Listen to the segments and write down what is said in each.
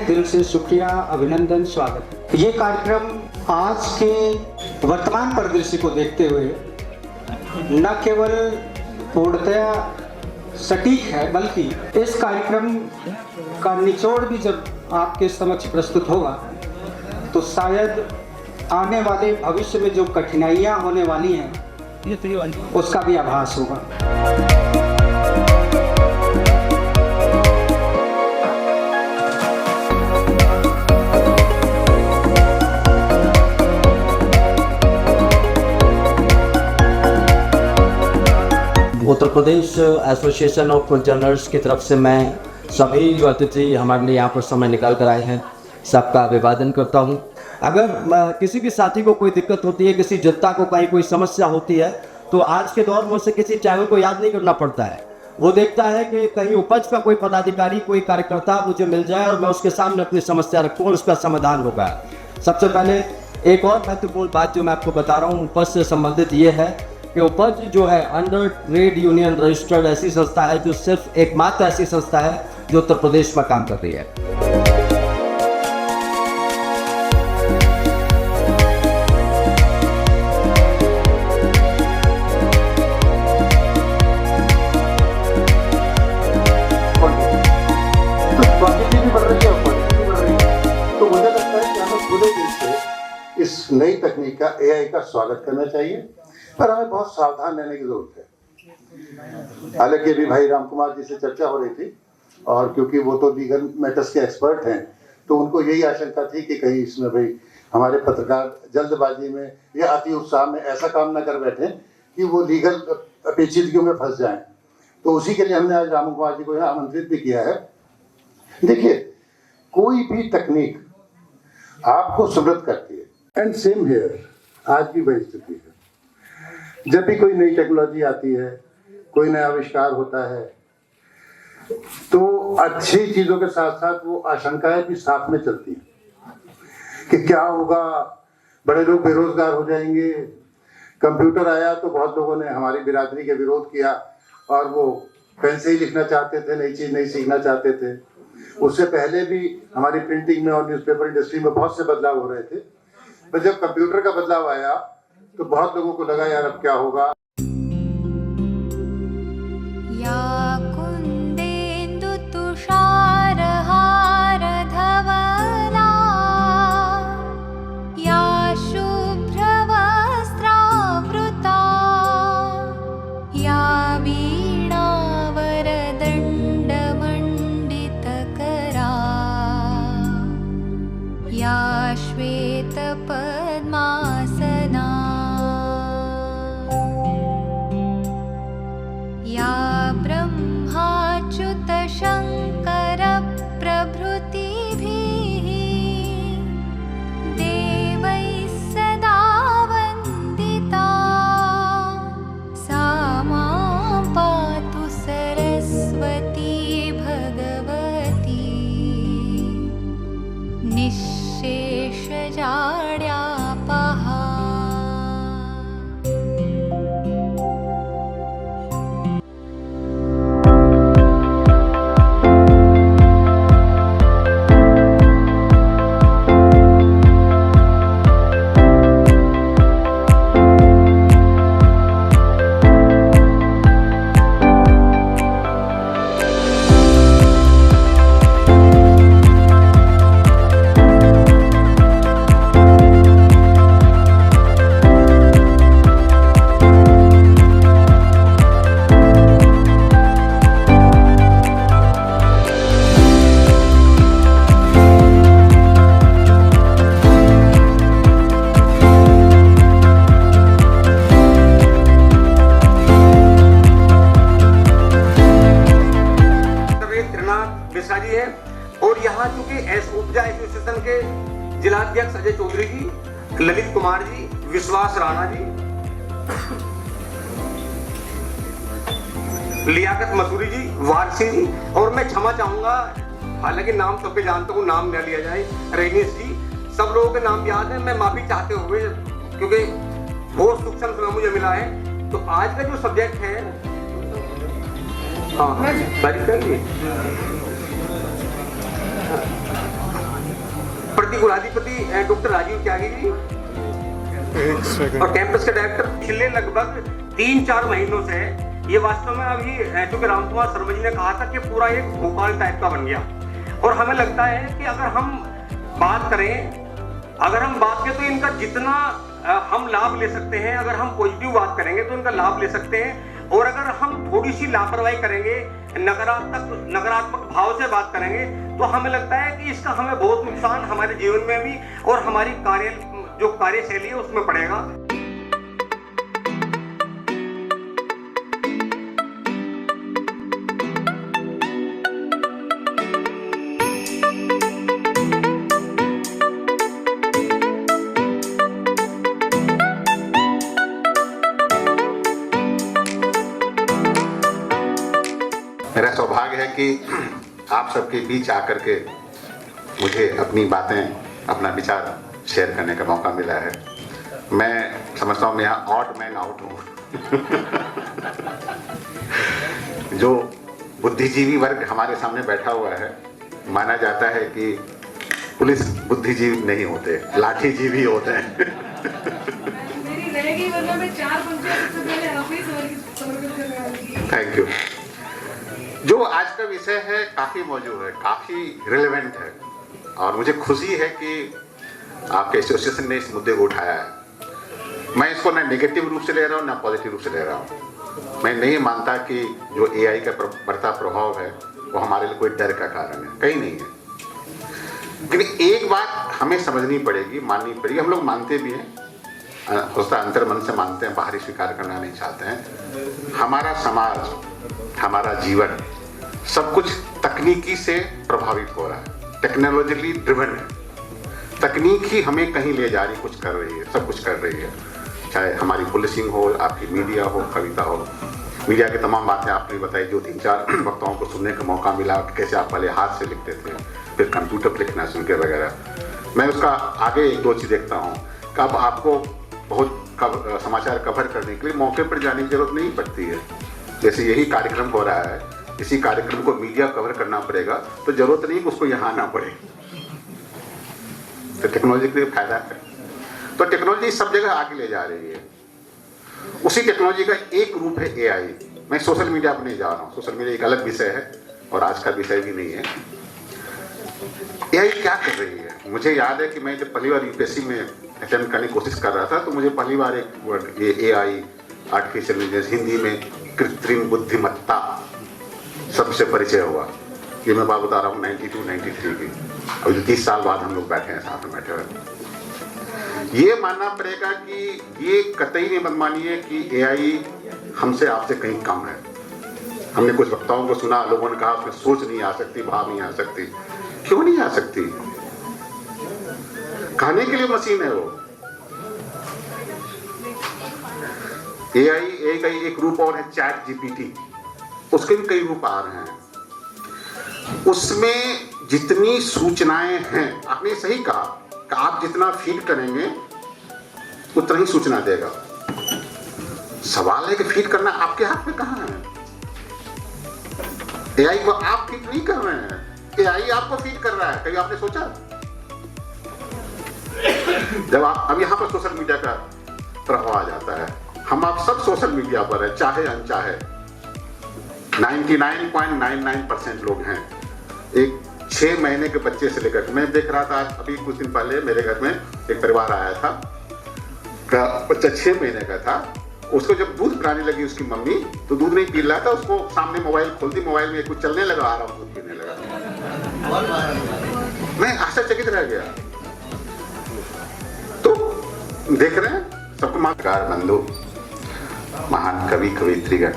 दिल से शुक्रिया, अभिनंदन, स्वागत। ये कार्यक्रम आज के वर्तमान परिदृश्य को देखते हुए न केवल पूर्णतया सटीक है, बल्कि इस कार्यक्रम का निचोड़ भी जब आपके समक्ष प्रस्तुत होगा तो शायद आने वाले भविष्य में जो कठिनाइयां होने वाली हैं उसका भी आभास होगा। उत्तर प्रदेश एसोसिएशन ऑफ प्रोजेनर्स की तरफ से मैं सभी जो अतिथि हमारे लिए यहाँ पर समय निकाल कर आए हैं सबका अभिवादन करता हूँ। अगर किसी भी साथी को कोई दिक्कत होती है, किसी जनता को कहीं कोई समस्या होती है, तो आज के दौर में उसे किसी चैनल को याद नहीं करना पड़ता है। वो देखता है कि कहीं उपज का कोई पदाधिकारी, कोई कार्यकर्ता मुझे मिल जाए और मैं उसके सामने अपनी समस्या रखूँ और उसका समाधान होगा। सबसे पहले एक और महत्वपूर्ण बात जो मैं आपको बता रहा हूँ उपज से संबंधित ये है कि उपज जो है अंडर ट्रेड यूनियन रजिस्टर्ड ऐसी संस्था है जो सिर्फ एकमात्र ऐसी संस्था है जो उत्तर प्रदेश में काम कर रही है। तो मुझे लगता है कि हमें पूरे दिल से इस नई तकनीक का AI का स्वागत करना चाहिए, पर हमें बहुत सावधान रहने की जरूरत है। हालांकि अभी भाई राम कुमार जी से चर्चा हो रही थी और क्योंकि वो तो लीगल मैटर्स के एक्सपर्ट हैं तो उनको यही आशंका थी कि कहीं इसमें भाई हमारे पत्रकार जल्दबाजी में या अति उत्साह में ऐसा काम न कर बैठे कि वो लीगल पेचीदगियों में फंस जाएं। तो उसी के लिए हमने आज राम कुमार जी को यहाँ आमंत्रित भी किया है। देखिए, कोई भी तकनीक आपको समृद्ध करती है एंड सेम हियर, आज भी वही स्थिति है। जब भी कोई नई टेक्नोलॉजी आती है, कोई नया आविष्कार होता है, तो अच्छी चीजों के साथ साथ वो आशंकाएं भी साथ में चलती हैं कि क्या होगा, बड़े लोग बेरोजगार हो जाएंगे। कंप्यूटर आया तो बहुत लोगों ने हमारी बिरादरी के विरोध किया और वो पेन से ही लिखना चाहते थे, नई चीज नहीं सीखना चाहते थे। उससे पहले भी हमारी प्रिंटिंग में और न्यूज़पेपर इंडस्ट्री में बहुत से बदलाव हो रहे थे, पर जब कंप्यूटर का बदलाव आया तो बहुत लोगों को लगा यार अब क्या होगा। या कुन्देन्दु तुषारहार धवला या शुभ्रवस्त्रावृता या वीणा वरदण्डमण्डितकरा या श्वेतपद्मासना या ब्रह्माच्युत शङ्कर प्रभृतिभिः देवैः सदा वन्दिता सा मां पातु सरस्वती भगवती निःशेषजाड्यापहा। और यहाँ चूंकि उपजा एसोसिएशन के जिलाध्यक्ष अजय चौधरी जी, ललित कुमार जी, विश्वास राणा जी, लियाकत मसूरी जी, वारसी जी, और मैं क्षमा चाहूंगा हालांकि नाम सबके जानता हूँ, नाम न लिया जाए, रजनीश जी, सब लोगों के नाम याद है। मैं माफी चाहते हुए क्योंकि बहुत सूक्ष्म समय मुझे मिला है। तो आज का जो सब्जेक्ट है, हाँ बात करिए। कुलाधिपति डॉक्टर राजीव त्यागी जी और कैंपस के डायरेक्टर। पिछले लगभग 3-4 महीनों से ये वास्तव में अभी चूंकि राम कुमार शर्मा जी ने कहा था कि पूरा एक भोपाल टाइप का बन गया, और हमें लगता है कि अगर हम बात करें तो इनका जितना हम लाभ ले सकते हैं, अगर हम पॉजिटिव बात करेंगे तो इनका लाभ ले सकते हैं, और अगर हम थोड़ी सी लापरवाही करेंगे, नकारात्मक भाव से बात करेंगे, तो हमें लगता है कि इसका हमें बहुत नुकसान हमारे जीवन में भी और हमारी कार्यशैली है उसमें पड़ेगा। मेरा सौभाग्य है कि आप सबके बीच आकर के मुझे अपनी बातें, अपना विचार शेयर करने का मौका मिला है। मैं समझता हूँ मैं यहाँ ऑड मैन आउट हूँ। जो बुद्धिजीवी वर्ग हमारे सामने बैठा हुआ है, माना जाता है कि पुलिस बुद्धिजीवी नहीं होते, लाठीजीवी होते हैं। Thank you. जो आज का विषय है काफ़ी मौजूद है, काफ़ी रिलेवेंट है, और मुझे खुशी है कि आपके एसोसिएशन ने इस मुद्दे को उठाया है। मैं इसको ना नेगेटिव रूप से ले रहा हूँ ना पॉजिटिव रूप से ले रहा हूँ। मैं नहीं मानता कि जो एआई का बढ़ता प्रभाव है वो हमारे लिए कोई डर का कारण है, कहीं नहीं है। लेकिन एक बात हमें समझनी पड़ेगी, माननी पड़ेगी। हम लोग मानते भी हैं, उसका अंतर मन से मानते हैं, बाहरी स्वीकार करना नहीं चाहते हैं। हमारा समाज, हमारा जीवन सब कुछ तकनीकी से प्रभावित हो रहा है, टेक्नोलॉजिकली ड्रिवन है। तकनीक ही हमें कहीं ले जा रही, कुछ कर रही है, सब कुछ कर रही है। चाहे हमारी पुलिसिंग हो, आपकी मीडिया हो, कविता हो। मीडिया की तमाम बातें आपने बताई, जो 3-4 वक्ताओं को सुनने का मौका मिला, कैसे आप पहले हाथ से लिखते थे, फिर कंप्यूटर पर लिखना सुन के वगैरह। मैं उसका आगे 1-2 चीज़ देखता हूँ कि अब आपको बहुत समाचार कवर करने के लिए मौके पर जाने की जरूरत नहीं पड़ती है। जैसे यही कार्यक्रम हो रहा है, इसी कार्यक्रम को मीडिया कवर करना पड़ेगा, तो जरूरत नहीं कि उसको यहाँ आना पड़े। तो टेक्नोलॉजी के लिए फायदा है। तो टेक्नोलॉजी सब जगह आगे ले जा रही है। उसी टेक्नोलॉजी का एक रूप है एआई। मैं सोशल मीडिया पर नहीं जा रहा हूँ, सोशल मीडिया एक अलग विषय है और आज का विषय भी नहीं है। एआई क्या कर रही है? मुझे याद है कि मैं जब पहली बार यूपीएससी में अटेम्प्ट करने की कोशिश कर रहा था, तो मुझे पहली बार एक वर्ड ये एआई, आर्टिफिशियल इंटेलिजेंस, हिंदी में कृत्रिम बुद्धिमत्ता सबसे परिचय हुआ। ये मैं बात बता रहा हूँ 92-93 की। अभी 30 साल बाद हम लोग बैठे हैं साथ में बैठे हुए। ये मानना पड़ेगा कि ये कतई नहीं मत मानिए कि एआई हमसे आपसे कहीं कम है। हमने कुछ वक्ताओं को सुना, लोगों ने कहा उसमें सोच नहीं आ सकती, भाव नहीं आ सकती। क्यों नहीं आ सकती? कहने के लिए मशीन है वो। एआई का एक रूप और है चैट जीपीटी, उसके भी कई रूप आ रहे हैं। उसमें जितनी सूचनाएं हैं, आपने सही कहा कि आप जितना फीड करेंगे उतना ही सूचना देगा। सवाल है कि फीड करना आपके हाथ में कहाँ है? एआई को आप फीड नहीं कर रहे हैं, एआई आपको फीड कर रहा है। कहीं आपने सोचा? जब आप अब यहाँ पर सोशल मीडिया का प्रभाव आ जाता है, हम आप सब सोशल मीडिया पर है, चाहे अनचाहे। 99.99% लोग हैं। एक 6 महीने के बच्चे से लेकर, मैं देख रहा था अभी कुछ दिन पहले मेरे घर में एक परिवार आया था, बच्चा 6 महीने का था। उसको जब दूध पिलाने लगी उसकी मम्मी, तो दूध नहीं पी रहा था, उसको सामने मोबाइल खोल दी, मोबाइल में कुछ चलने लगा, आ रहा हूँ दूध पीने लगा। मैं आश्चर्यचकित रह गया। तो देख रहे हैं सबको मानकार बंधु, महान कवि कवित्रीगण,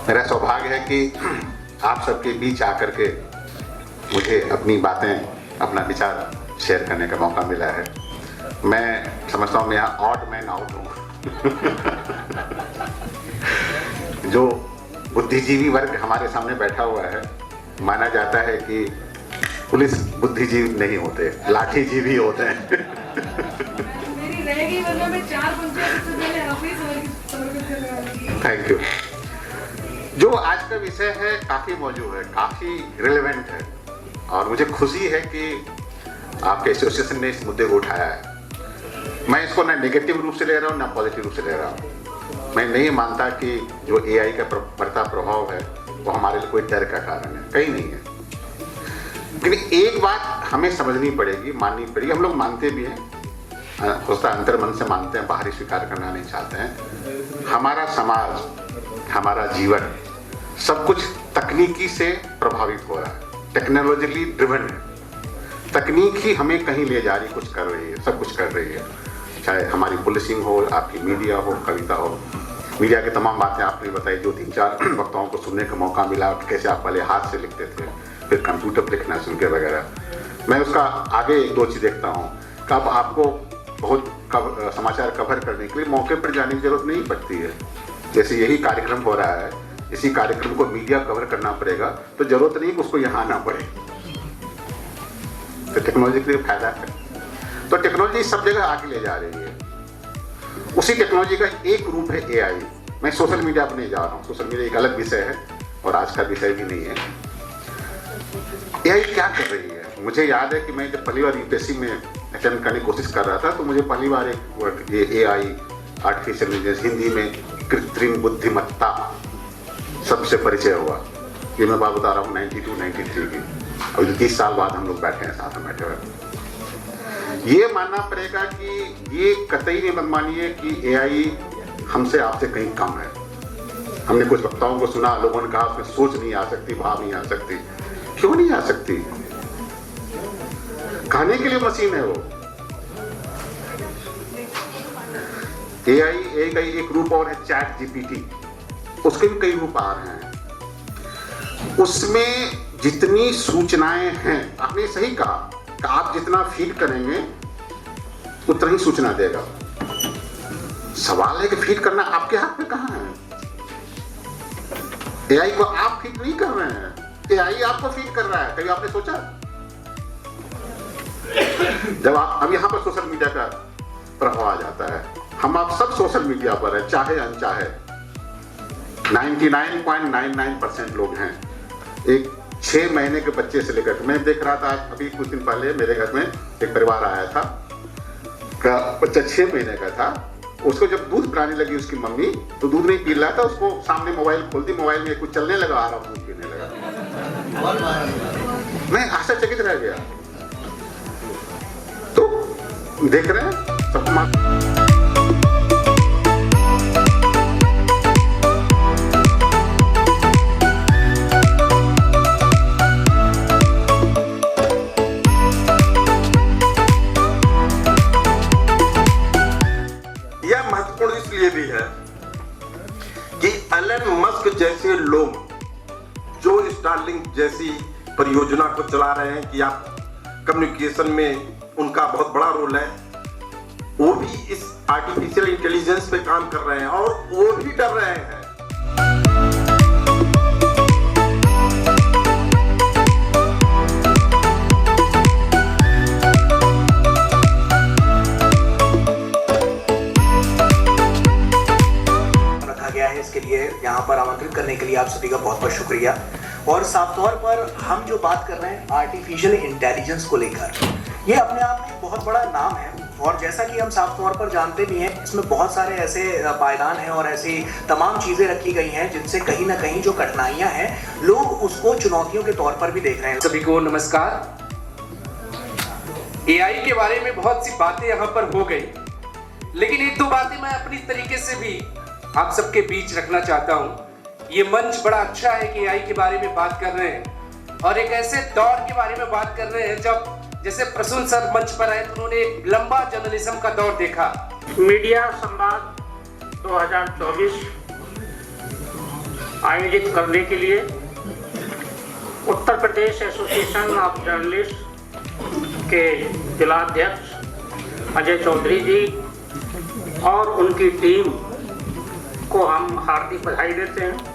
मेरा सौभाग्य है कि आप सबके बीच आकर के मुझे अपनी बातें, अपना विचार शेयर करने का मौका मिला है। मैं समझता हूँ मैं यहाँ ऑड मैन आउट हूँ। जो बुद्धिजीवी वर्ग हमारे सामने बैठा हुआ है, माना जाता है कि पुलिस बुद्धिजीवी नहीं होते, लाठीजीवी होते हैं। Thank you. जो आज का विषय है काफ़ी मौजूद है, काफ़ी रिलेवेंट है, और मुझे खुशी है कि आपके एसोसिएशन ने इस मुद्दे को उठाया है। मैं इसको ना नेगेटिव रूप से ले रहा हूँ ना पॉजिटिव रूप से ले रहा हूँ। मैं नहीं मानता कि जो एआई का बढ़ता प्रभाव है वो हमारे लिए कोई डर का कारण है, कहीं नहीं है। लेकिन एक बात हमें समझनी पड़ेगी, माननी पड़ेगी, हम लोग मानते भी हैं, होता अंतर मन से मानते हैं, बाहरी स्वीकार करना नहीं चाहते हैं। हमारा समाज, हमारा जीवन सब कुछ तकनीकी से प्रभावित हो रहा है, टेक्नोलॉजिकली ड्रिवन है। तकनीक ही हमें कहीं ले जा रही, कुछ कर रही है, सब कुछ कर रही है। चाहे हमारी पुलिसिंग हो, आपकी मीडिया हो, कविता हो, मीडिया की तमाम बातें आपने बताई, जो 3-4 वक्ताओं को सुनने का मौका मिला, कैसे आप पहले हाथ से लिखते थे, फिर कंप्यूटर पर लिखना सुन के वगैरह। मैं उसका आगे 1-2 चीज़ देखता हूँ। कब आपको बहुत समाचार कवर करने के लिए मौके पर जाने की जरूरत नहीं पड़ती है। जैसे यही कार्यक्रम हो रहा है, इसी कार्यक्रम को मीडिया कवर करना पड़ेगा, तो जरूरत नहीं कि उसको यहाँ आना पड़े। तो टेक्नोलॉजी के लिए फायदा है। तो टेक्नोलॉजी सब जगह आगे ले जा रही है। उसी टेक्नोलॉजी का एक रूप है एआई। मैं सोशल मीडिया पर नहीं जा रहा हूँ, सोशल मीडिया एक अलग विषय है और आज का विषय भी नहीं है। एआई क्या कर रही है? मुझे याद है कि मैं जब पहली बार यूपीएससी में अटेम्प्ट करने की कोशिश कर रहा था, तो मुझे पहली बार एक वर्ड ये एआई, आर्टिफिशियल इंटेलिजेंस, हिंदी में कृत्रिम बुद्धिमत्ता सबसे परिचय हुआ। ये मैं बात बता रहा हूँ 92-93 की। अभी 30 साल बाद हम लोग बैठे हैं साथ में बैठे हुए। ये मानना पड़ेगा कि ये कतई नहीं मत मानिए कि एआई हमसे आपसे कहीं कम है। हमने कुछ वक्ताओं को सुना, लोगों ने कहा उसमें सोच नहीं आ सकती, भाव नहीं आ सकती। क्यों नहीं आ सकती? कहने के लिए मशीन है वो। एआई का एक रूप और है चैट जीपीटी, उसके भी कई रूप आ रहे हैं। उसमें जितनी सूचनाएं हैं, आपने सही कहा कि आप जितना फीड करेंगे उतना ही सूचना देगा। सवाल है कि फीड करना आपके हाथ में कहां है? एआई को आप फीड नहीं कर रहे हैं, एआई आपको फीड कर रहा है। कभी आपने सोचा? जब आप अब यहां पर सोशल मीडिया का प्रभाव आ जाता है, हम आप सब सोशल मीडिया पर है, चाहे अनचाहे। 99.99% लोग हैं। एक 6 महीने के बच्चे से लेकर, मैं देख रहा था अभी कुछ दिन पहले मेरे घर में एक परिवार आया था, का बच्चा 6 महीने का था। उसको जब दूध पिलाने लगी उसकी मम्मी, तो दूध नहीं पी रहा था, उसको सामने मोबाइल खोल दी, मोबाइल में कुछ चलने लगा, आ रहा दूध पीने लगा। मैं आश्चर्यचकित रह गया। तो देख रहे हैं सबको भी है कि एलन मस्क जैसे लोग जो स्टारलिंक जैसी परियोजना को चला रहे हैं कि आप कम्युनिकेशन में उनका बहुत बड़ा रोल है, वो भी इस आर्टिफिशियल इंटेलिजेंस पे काम कर रहे हैं और वो भी डर रहे हैं। इसके लिए यहाँ पर आमंत्रित करने के लिए आप सभी का बहुत बहुत शुक्रिया। और साफ तौर पर हम जो बात कर रहे हैं आर्टिफिशियल इंटेलिजेंस को लेकर, ये अपने आप में बहुत बड़ा नाम है। और जैसा कि हम साफ तौर पर जानते भी हैं, इसमें बहुत सारे ऐसे पायदान हैं और ऐसी तमाम चीज़ें रखी गई हैं जिनसे कहीं ना कहीं जो कठिनाइयाँ हैं, लोग उसको चुनौतियों के तौर पर भी देख रहे हैं। सभी को नमस्कार। एआई के बारे में बहुत सी बातें यहाँ पर हो गई, लेकिन 1-2 बातें मैं अपनी तरीके से भी आप सबके बीच रखना चाहता हूं। ये मंच बड़ा अच्छा है कि एआई के बारे में बात कर रहे हैं और एक ऐसे दौर के बारे में बात कर रहे हैं जब जैसे प्रसून सर मंच पर आए तो उन्होंने एक लंबा जर्नलिज्म का दौर देखा। मीडिया संवाद 2024 आयोजित करने के लिए Uttar Pradesh association of journalist के जिलाध्यक्ष अजय चौधरी जी और उनकी टीम को हम हार्दिक बधाई देते हैं।